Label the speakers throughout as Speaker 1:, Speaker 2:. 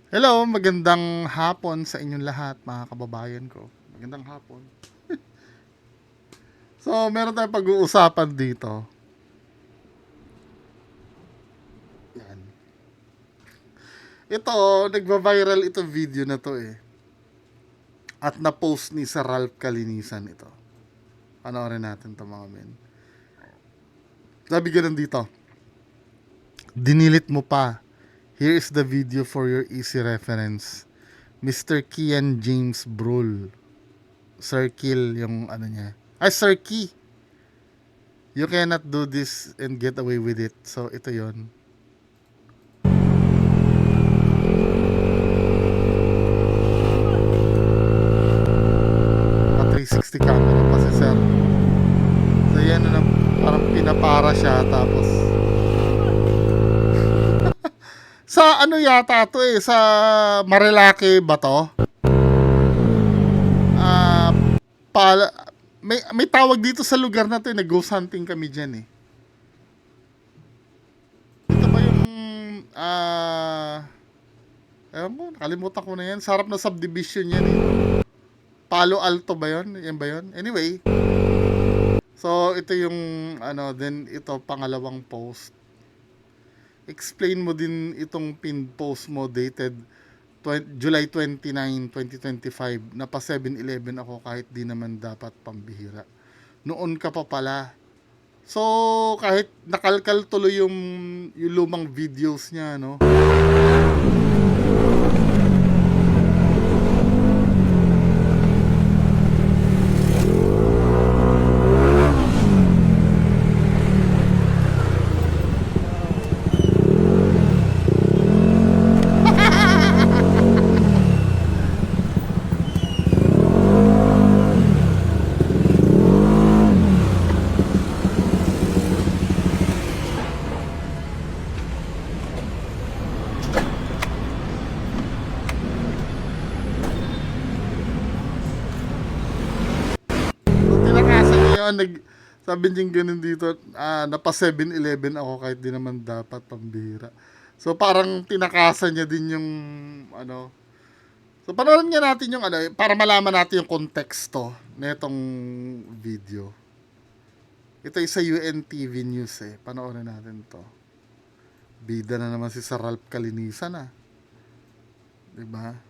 Speaker 1: Hello, magandang hapon sa inyong lahat, mga kababayan ko. Magandang hapon. So, meron tayong pag-uusapan dito. Yan. Ito, nagva-viral itong video na to eh. At na-post ni Sir Ralph Kalinisan ito. Panoorin natin to mga men. Sabi ganun dito. Dinilit mo pa. Here is the video for your easy reference. Mr. Kian James Brule. Sir Kill yung ano niya. Ay, Sir Key. You cannot do this and get away with it. So, ito yon. Mga 360 camera pa si Sir. So, yan na parang pinapara siya. Tapos, sa ano yata to eh, sa Marilake ba to? May tawag dito sa lugar na to eh, nag-ghost hunting kami dyan eh. Ito ba yung, ewan mo, nakalimutan ko na yan. Sarap na subdivision yan eh. Palo Alto ba yun? Yan ba yun? Anyway. So, ito yung, then ito, pangalawang post. Explain mo din itong pinned post mo dated July 29, 2025 na pa 7-Eleven ako kahit di naman dapat pambihira. Noon ka pa pala. So, kahit nakalkal tuloy yung lumang videos niya, no? Sabi niya ganun dito, napa 7-Eleven ako kahit di naman dapat pambihira. So parang tinakasan niya din yung So panoorin niya natin yung para malaman natin yung konteksto nitong video. Ito ay sa UNTV News eh. Panoorin natin to. Bida na naman si Sir Ralph Kalinisan ah. 'Di ba?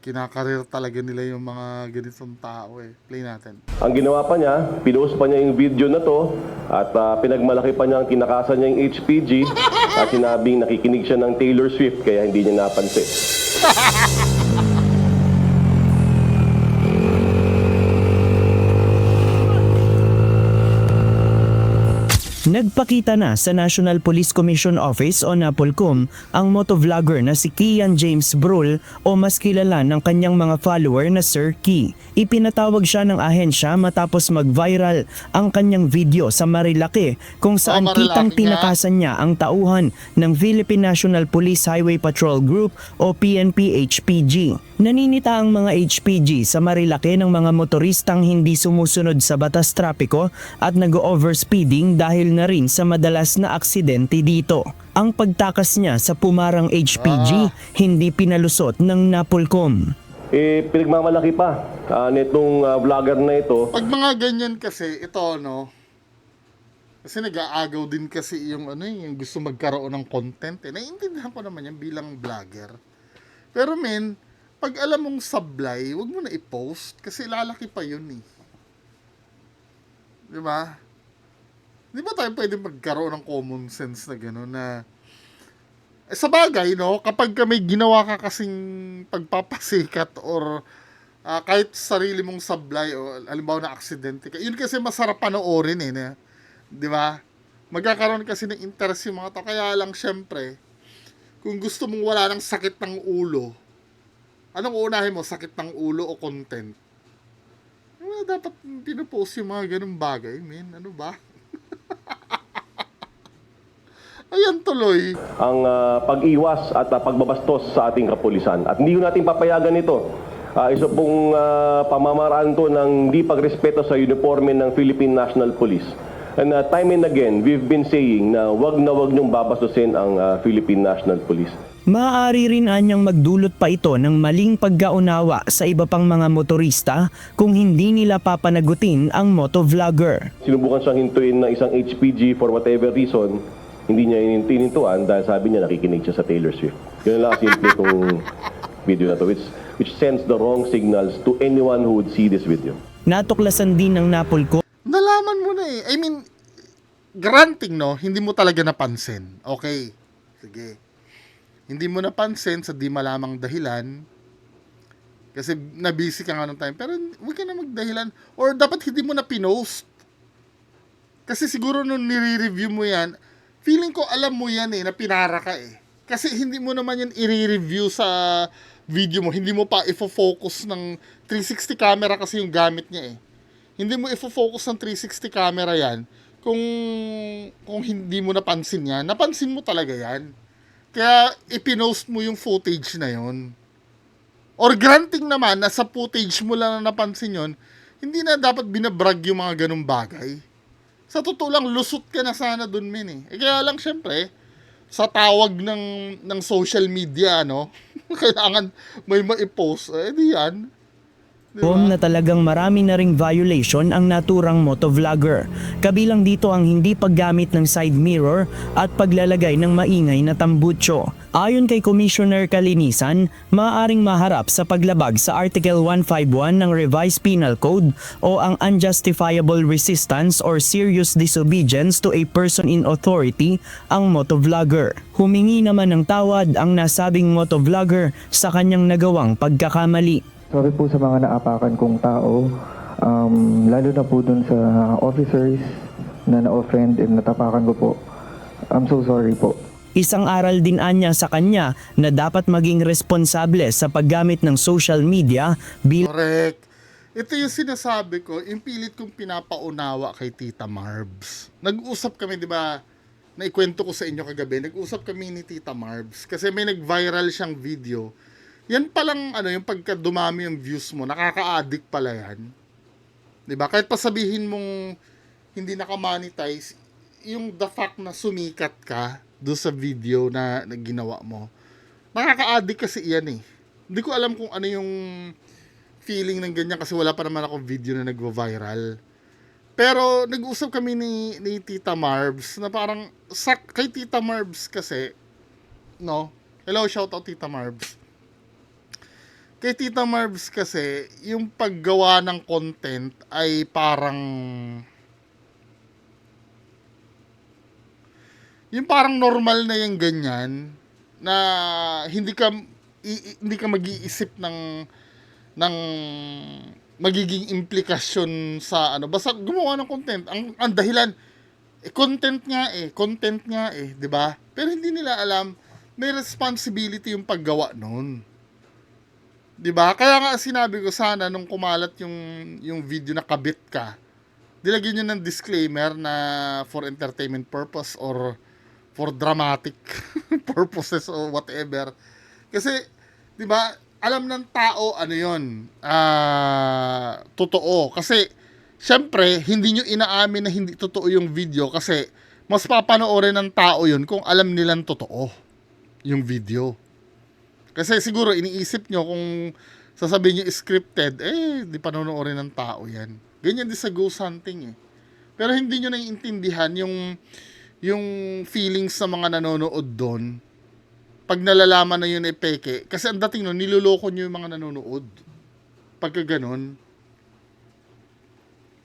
Speaker 1: Kinakarir talaga nila yung mga ganitong tao eh. Play natin.
Speaker 2: Ang ginawa pa niya, pinost pa niya yung video na to at pinagmalaki pa niya ang tinakasan niya yung HPG at sinabing nakikinig siya ng Taylor Swift kaya hindi niya napansin.
Speaker 3: Nagpakita na sa National Police Commission Office o NAPOLCOM ang motovlogger na si Kian James Brule o mas kilala ng kanyang mga follower na Sir Key. Ipinatawag siya ng ahensya matapos mag-viral ang kanyang video sa Marilake kung saan kitang tinakasan niya ang tauhan ng Philippine National Police Highway Patrol Group o PNP-HPG. Naninita ang mga HPG sa Marilake ng mga motoristang hindi sumusunod sa batas trapiko at nag-overspeeding dahil na rin sa madalas na aksidente dito. Ang pagtakas niya sa pumarang HPG hindi pinalusot ng NAPOLCOM.
Speaker 2: Pinagmamalaki pa nitong vlogger na ito.
Speaker 1: Pag mga ganyan kasi, ito kasi nag-aagaw din kasi yung yung gusto magkaroon ng content eh. Naiintindihan ko naman yan bilang vlogger. Pero men, pag alam mong sablay, wag mo na i-post kasi lalaki pa yun eh. Di ba? Di ba tayo pwede magkaroon ng common sense na gano'n na sa bagay, no? Kapag may ginawa ka kasing pagpapasikat or kahit sarili mong sablay o halimbawa na aksidente ka, yun kasi masarap panoorin eh. Di ba? Magkakaroon kasi ng interest yung mga tao. Kaya lang syempre, kung gusto mong wala ng sakit ng ulo, anong unahin mo? Sakit ng ulo o content? Dapat pinopost yung mga ganung bagay, men. Ano ba? Ayan tuloy.
Speaker 2: Ang pag-iwas at pagbabastos sa ating kapulisan. At hindi natin papayagan ito. Isa pong pamamaraan to ng di pagrespeto sa uniforme ng Philippine National Police. And time and again, we've been saying na wag niyong babastusin ang Philippine National Police.
Speaker 3: Maaari rin anyang magdulot pa ito ng maling pagkaunawa sa iba pang mga motorista kung hindi nila papanagutin ang motovlogger.
Speaker 2: Sinubukan siyang hintuin ng isang HPG for whatever reason, hindi niya tinintuan dahil sabi niya nakikinig siya sa Taylor Swift. Yun lang simple itong video na to, which sends the wrong signals to anyone who would see this video.
Speaker 3: Natuklasan din ng Napolcom
Speaker 1: Nalaman mo na eh. I mean, granting, no? Hindi mo talaga napansin. Okay. Sige. Hindi mo napansin sa di malamang dahilan. Kasi na-busy ka nga ng time. Pero huwag ka na magdahilan. Or dapat hindi mo na pinost. Kasi siguro nung nire-review mo yan, feeling ko alam mo yan eh, na pinara ka eh. Kasi hindi mo naman yan i-review sa video mo. Hindi mo pa ifo-focus ng 360 camera kasi yung gamit niya eh. Hindi mo ifo-focus ng 360 camera yan kung hindi mo napansin yan. Napansin mo talaga yan. Kaya ipinost mo yung footage na yon. Or granting naman na sa footage mo lang na napansin yon, hindi na dapat binabrag yung mga ganung bagay. Sa totoo lang, lusot ka na sana dun, men eh. Kaya lang, syempre, sa tawag ng social media, no? Kailangan may ma-post. di yan. Diba?
Speaker 3: na talagang marami na ring violation ang naturang motovlogger. Kabilang dito ang hindi paggamit ng side mirror at paglalagay ng maingay na tambutso. Ayon kay Commissioner Kalinisan, maaaring maharap sa paglabag sa Article 151 ng Revised Penal Code o ang unjustifiable resistance or serious disobedience to a person in authority ang motovlogger. Humingi naman ng tawad ang nasabing motovlogger sa kanyang nagawang pagkakamali.
Speaker 4: Sorry po sa mga naapakan kong tao, lalo na po dun sa officers na na-offend and natapakan ko po. I'm so sorry po.
Speaker 3: Isang aral din anya sa kanya na dapat maging responsable sa paggamit ng social media bilang
Speaker 1: Correct. Ito yung sinasabi ko, yung pilit kong pinapaunawa kay Tita Marbs. Nag-usap kami, di ba? Naikwento ko sa inyo kagabi. Nag-usap kami ni Tita Marbs kasi may nag-viral siyang video. Yan palang yung pagka dumami yung views mo, nakaka-addict pala yan. 'Di ba? Kahit pa sabihin mong hindi naka-monetize, yung the fact na sumikat ka do sa video na ginawa mo, nakaka-addict kasi yan eh. Hindi ko alam kung ano yung feeling ng ganyan kasi wala pa naman ako video na nagvo-viral. Pero nag-usap kami ni Tita Marbs na parang kay Tita Marbs kasi, no? Hello, shout out Tita Marbs. Kay Tita Marbs kasi, yung paggawa ng content ay parang normal na yung ganyan na hindi ka mag-iisip ng magiging implikasyon sa basta gumawa ng content. Ang dahilan content nga eh, 'di ba? Pero hindi nila alam may responsibility yung paggawa noon. 'Di ba? Kaya nga sinabi ko sana nung kumalat yung video na kabit ka, dilagyan niyo ng disclaimer na for entertainment purpose or for dramatic purposes or whatever. Kasi 'di ba, alam ng tao yon, totoo. Kasi syempre, hindi niyo inaamin na hindi totoo yung video kasi mas papanoorin ng tao yun kung alam nilang totoo yung video. Kasi siguro iniisip nyo kung sasabihin nyo scripted, di panonoorin ng tao yan. Ganyan din sa ghost hunting eh. Pero hindi nyo naiintindihan yung feelings sa mga nanonood doon pag nalalaman na yun ay peke. Kasi ang dating nun, niloloko nyo yung mga nanonood. Pagka ganun.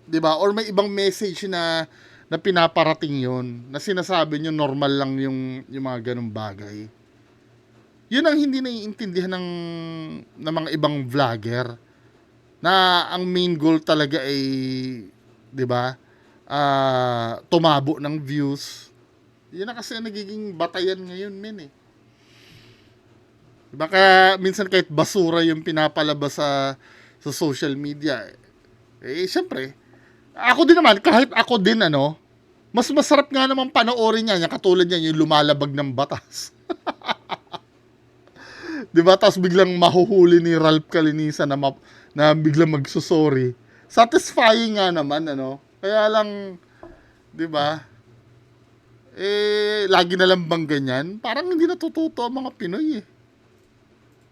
Speaker 1: Diba? Or may ibang message na pinaparating yun, na sinasabi nyo normal lang yung mga ganung bagay. Yun ang hindi naiintindihan ng mga ibang vlogger na ang main goal talaga ay 'di ba? Tumabo ng views. Yun na kasi ang nagiging batayan ngayon, men eh. Diba? Kaya minsan kahit basura yung pinapalabas sa social media, syempre, ako din naman, kahit ako din mas masarap nga naman panoorin niya, yung katulad niya, yung lumalabag ng batas. Diba? Tapos biglang mahuhuli ni Ralph Kalinisan na biglang magsusorry. Satisfying nga naman, Kaya lang, diba? Lagi na lang bang ganyan? Parang hindi natututo ang mga Pinoy eh.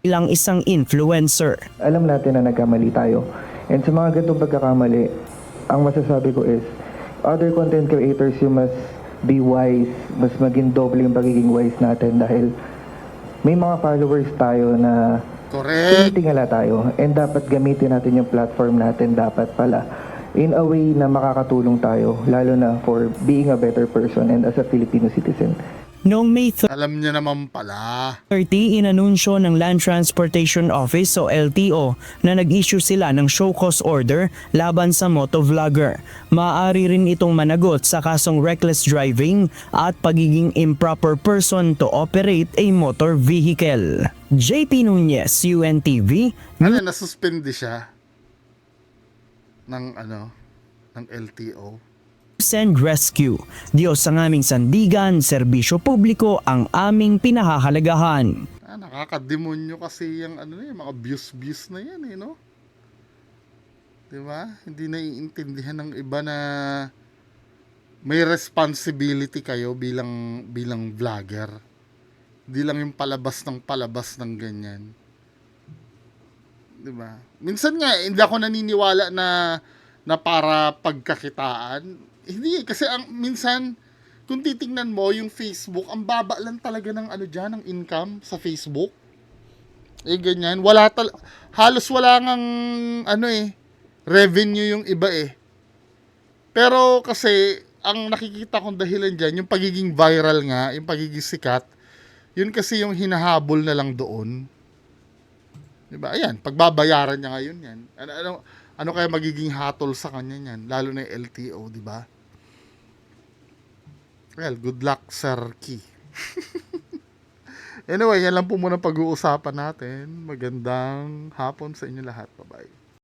Speaker 3: Ilang isang influencer.
Speaker 4: Alam natin na nagkamali tayo. And sa mga ganitong pagkakamali, ang masasabi ko is, other content creators, you must be wise. Mas maging doble yung pagiging wise natin dahil may mga followers tayo na
Speaker 1: Correct.
Speaker 4: tinitingala tayo. And dapat gamitin natin yung platform natin dapat pala in a way na makakatulong tayo, lalo na for being a better person and as a Filipino citizen.
Speaker 3: Noong May
Speaker 1: Alam niya naman pala.
Speaker 3: 30, inanunsyo ng Land Transportation Office o LTO na nag-issue sila ng show cause order laban sa motovlogger. Maaari rin itong managot sa kasong reckless driving at pagiging improper person to operate a motor vehicle. JP Nunez, UNTV.
Speaker 1: Nasuspende siya ng ng LTO.
Speaker 3: Send Rescue. Diyos ang aming sandigan, serbisyo publiko ang aming pinahahalagahan.
Speaker 1: Nakakademonyo kasi yung yung mga views na yan no? Diba? Hindi naiintindihan ng iba na may responsibility kayo bilang vlogger. Hindi lang yung palabas ng ganyan. Diba? Minsan nga, hindi ako naniniwala na para pagkakitaan. Hindi, kasi minsan, kung titingnan mo yung Facebook, ang baba lang talaga ng ng income sa Facebook. Ganyan. Halos wala ngang, revenue yung iba eh. Pero kasi, ang nakikita kong dahilan dyan, yung pagiging viral nga, yung pagiging sikat, yun kasi yung hinahabol na lang doon. Diba? Ayan, pagbabayaran niya ngayon yan. Ano kaya magiging hatol sa kanya yan? Lalo na yung LTO, di ba? Well, good luck, Sir Key. Anyway, yan lang po muna pag-uusapan natin. Magandang hapon sa inyo lahat. Bye-bye.